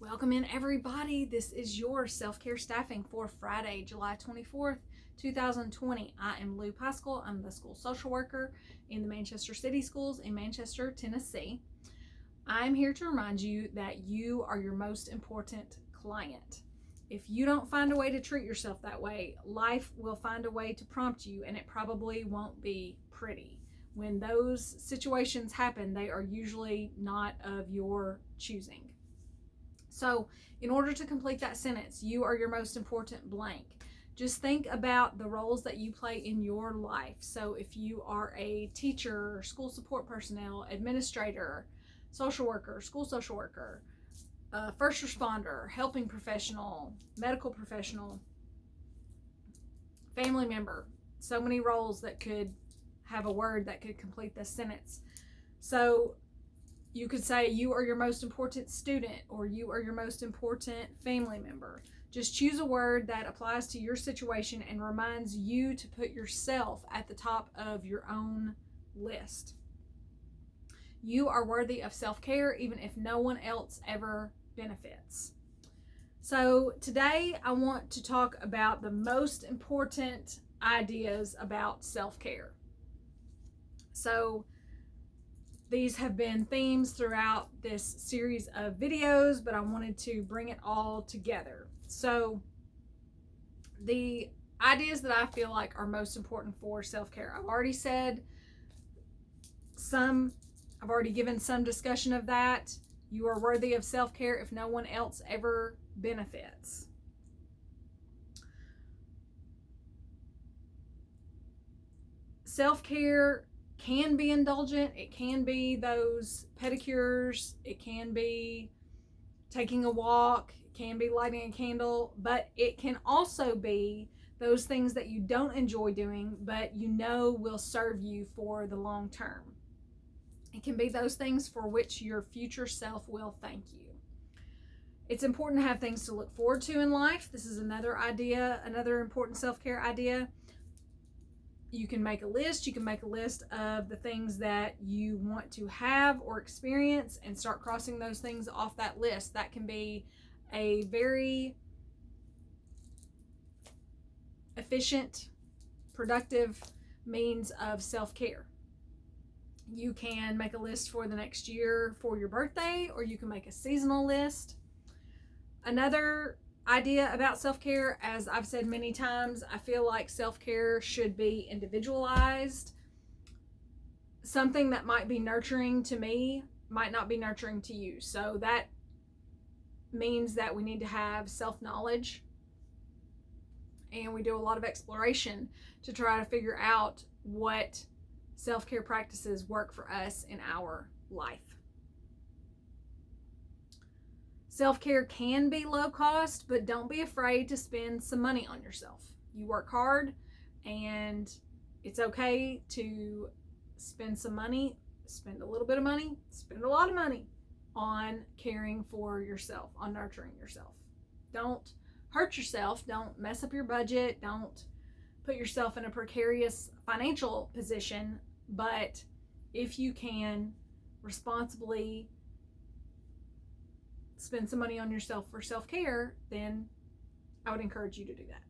Welcome in, everybody. This is your self-care staffing for Friday, July 24th, 2020. I am Lou Pascal. I'm the school social worker in the Manchester City Schools in Manchester, Tennessee. I'm here to remind you that you are your most important client. If you don't find a way to treat yourself that way, life will find a way to prompt you, and it probably won't be pretty. When those situations happen, they are usually not of your choosing. So in order to complete that sentence, you are your most important blank. Just think about the roles that you play in your life. So if you are a teacher, school support personnel, administrator, social worker, school social worker, first responder, helping professional, medical professional, family member, so many roles that could have a word that could complete this sentence. So you could say you are your most important student, or you are your most important family member. Just choose a word that applies to your situation and reminds you to put yourself at the top of your own list. You are worthy of self-care even if no one else ever benefits. So today I want to talk about the most important ideas about self-care. So these have been themes throughout this series of videos, but I wanted to bring it all together. So the ideas that I feel like are most important for self-care, I've already said some, I've already given some discussion of that. You are worthy of self-care if no one else ever benefits. Self-care can be indulgent. It can be those pedicures. It can be taking a walk. It can be lighting a candle. But it can also be those things that you don't enjoy doing, but you know will serve you for the long term. It can be those things for which your future self will thank you. It's important to have things to look forward to in life. This is another idea, another important self-care idea. You can make a list. You can make a list of the things that you want to have or experience and start crossing those things off that list. That can be a very efficient, productive means of self-care. You can make a list for the next year for your birthday, or you can make a seasonal list. Another idea about self-care, as I've said many times, I feel like self-care should be individualized. Something that might be nurturing to me might not be nurturing to you. So that means that we need to have self-knowledge, and we do a lot of exploration to try to figure out what self-care practices work for us in our life. Self-care can be low cost, but don't be afraid to spend some money on yourself. You work hard, and it's okay to spend some money, spend a little bit of money, spend a lot of money on caring for yourself, on nurturing yourself. Don't hurt yourself. Don't mess up your budget. Don't put yourself in a precarious financial position. But if you can responsibly spend some money on yourself for self-care, then I would encourage you to do that.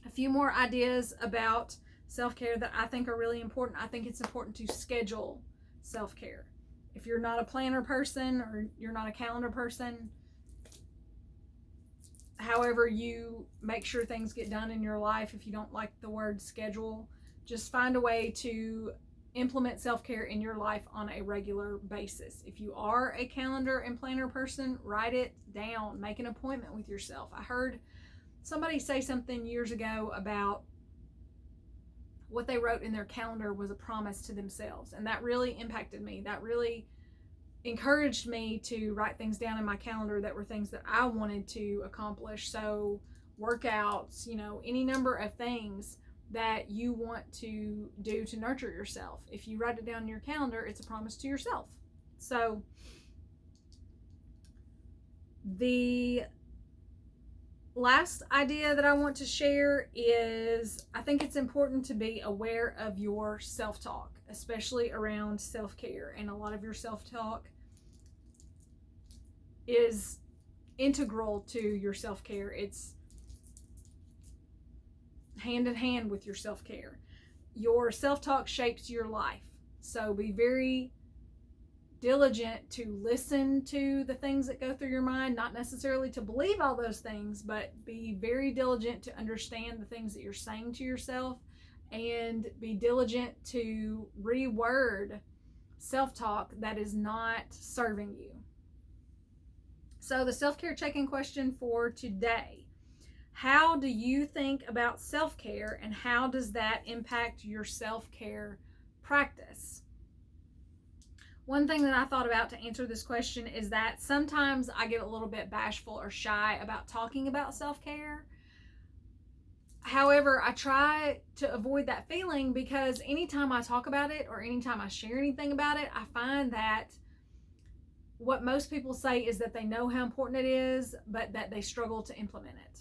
A few more ideas about self-care that I think are really important. I think it's important to schedule self-care. If you're not a planner person, or you're not a calendar person, however you make sure things get done in your life, if you don't like the word schedule, just find a way to implement self-care in your life on a regular basis. If you are a calendar and planner person, write it down. Make an appointment with yourself. I heard somebody say something years ago about what they wrote in their calendar was a promise to themselves, and that really impacted me. That really encouraged me to write things down in my calendar that were things that I wanted to accomplish. So workouts, any number of things that you want to do to nurture yourself. If you write it down in your calendar, it's a promise to yourself. So the last idea that I want to share is, I think it's important to be aware of your self-talk, especially around self-care. And a lot of your self-talk is integral to your self-care. It's hand in hand with your self-care. Your self-talk shapes your life. So be very diligent to listen to the things that go through your mind, not necessarily to believe all those things, but be very diligent to understand the things that you're saying to yourself, and be diligent to reword self-talk that is not serving you. So the self-care check-in question for today: how do you think about self-care, and how does that impact your self-care practice? One thing that I thought about to answer this question is that sometimes I get a little bit bashful or shy about talking about self-care. However, I try to avoid that feeling, because anytime I talk about it or anytime I share anything about it, I find that what most people say is that they know how important it is, but that they struggle to implement it.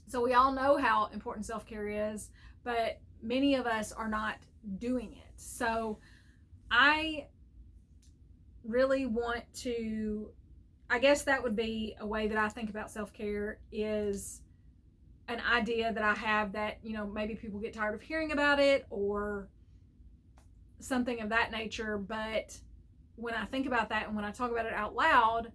So we all know how important self-care is, but many of us are not doing it. So I really want to, I guess that would be a way that I think about self-care, is an idea that I have that, maybe people get tired of hearing about it or something of that nature. But when I think about that and when I talk about it out loud,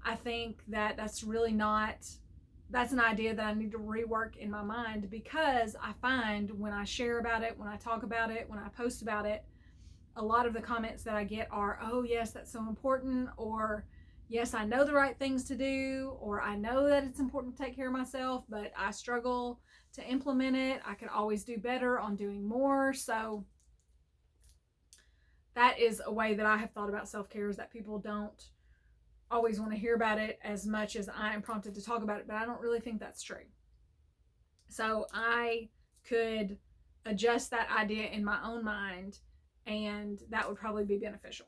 I think that that's an idea that I need to rework in my mind, because I find when I share about it, when I talk about it, when I post about it, a lot of the comments that I get are, oh yes, that's so important, or yes, I know the right things to do, or I know that it's important to take care of myself, but I struggle to implement it. I could always do better on doing more. So that is a way that I have thought about self-care, is that people don't always want to hear about it as much as I am prompted to talk about it, but I don't really think that's true. So I could adjust that idea in my own mind, and that would probably be beneficial.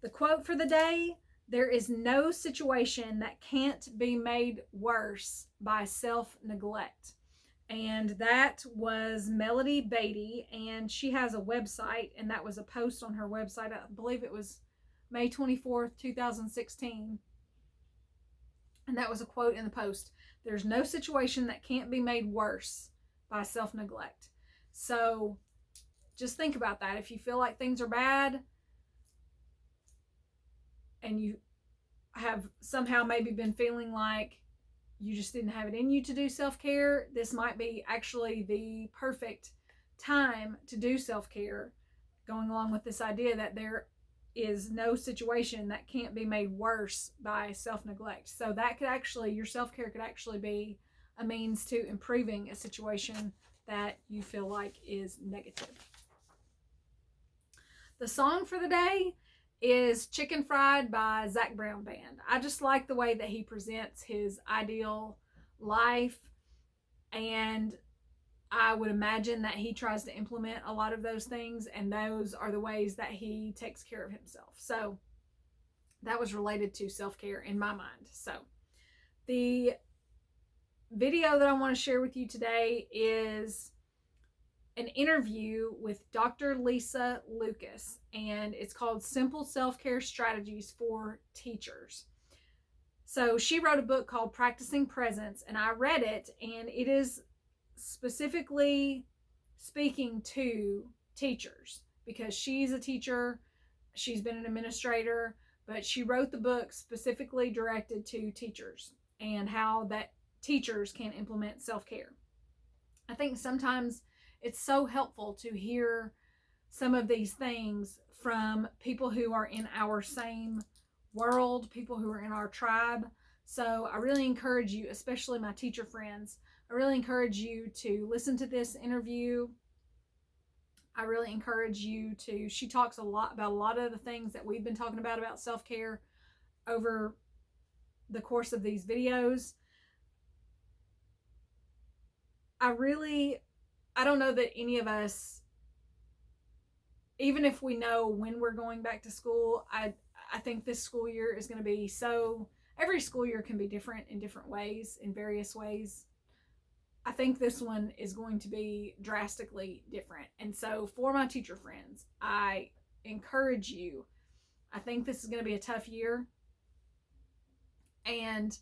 The quote for the day: there is no situation that can't be made worse by self-neglect. And that was Melody Beatty, and she has a website, and that was a post on her website. I believe it was May 24th, 2016. And that was a quote in the post: there's no situation that can't be made worse by self-neglect. So just think about that. If you feel like things are bad and you have somehow maybe been feeling like you just didn't have it in you to do self-care, this might be actually the perfect time to do self-care, going along with this idea that there is no situation that can't be made worse by self-neglect. So that could actually, your self-care could actually be a means to improving a situation that you feel like is negative. The song for the day is Chicken Fried by Zac Brown Band. I just like the way that he presents his ideal life, and I would imagine that he tries to implement a lot of those things, and those are the ways that he takes care of himself. So that was related to self-care in my mind. So the video that I want to share with you today is an interview with Dr. Lisa Lucas, and it's called Simple Self-Care Strategies for Teachers. So she wrote a book called Practicing Presence, and I read it, and it is specifically speaking to teachers, because she's a teacher, she's been an administrator, but she wrote the book specifically directed to teachers and how that teachers can implement self-care. I think sometimes it's so helpful to hear some of these things from people who are in our same world, people who are in our tribe. So I really encourage you, especially my teacher friends, I really encourage you to listen to this interview. I really encourage you to, she talks a lot about a lot of the things that we've been talking about self-care over the course of these videos. I don't know that any of us, even if we know when we're going back to school, I think this school year is going to be every school year can be different in different ways, in various ways. I think this one is going to be drastically different. And so for my teacher friends, I encourage you, I think this is going to be a tough year. And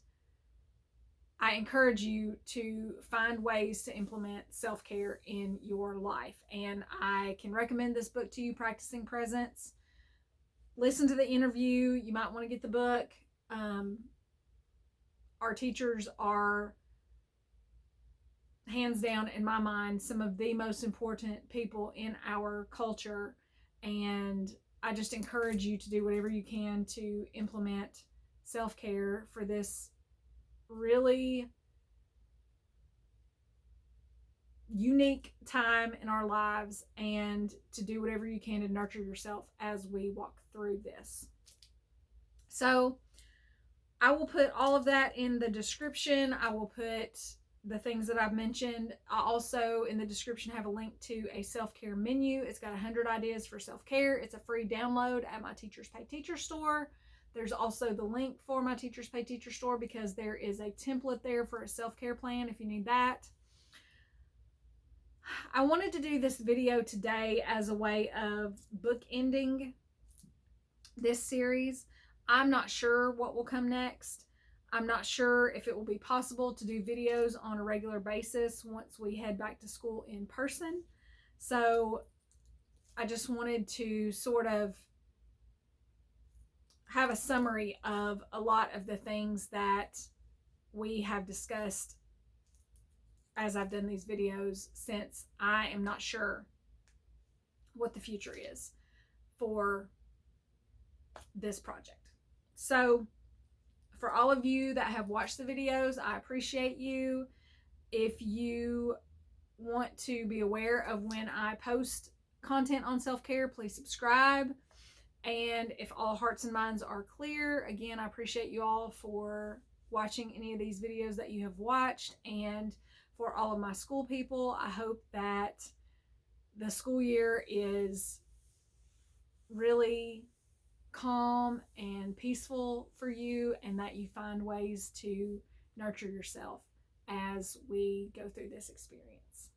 I encourage you to find ways to implement self-care in your life. And I can recommend this book to you, Practicing Presence. Listen to the interview. You might want to get the book. Our teachers are, hands down, in my mind, some of the most important people in our culture. And I just encourage you to do whatever you can to implement self-care for this really unique time in our lives, and to do whatever you can to nurture yourself as we walk through this. So I will put all of that in the description. I will put the things that I've mentioned. I also, in the description, have a link to a self-care menu. It's got 100 ideas for self-care. It's a free download at my Teachers Pay Teacher store. There's also the link for my Teachers Pay Teacher store, because there is a template there for a self-care plan if you need that. I wanted to do this video today as a way of bookending this series. I'm not sure what will come next. I'm not sure if it will be possible to do videos on a regular basis once we head back to school in person. So I just wanted to sort of have a summary of a lot of the things that we have discussed as I've done these videos, since I am not sure what the future is for this project. So for all of you that have watched the videos, I appreciate you. If you want to be aware of when I post content on self-care, please subscribe. And if all hearts and minds are clear, again, I appreciate you all for watching any of these videos that you have watched. And for all of my school people, I hope that the school year is really calm and peaceful for you, and that you find ways to nurture yourself as we go through this experience.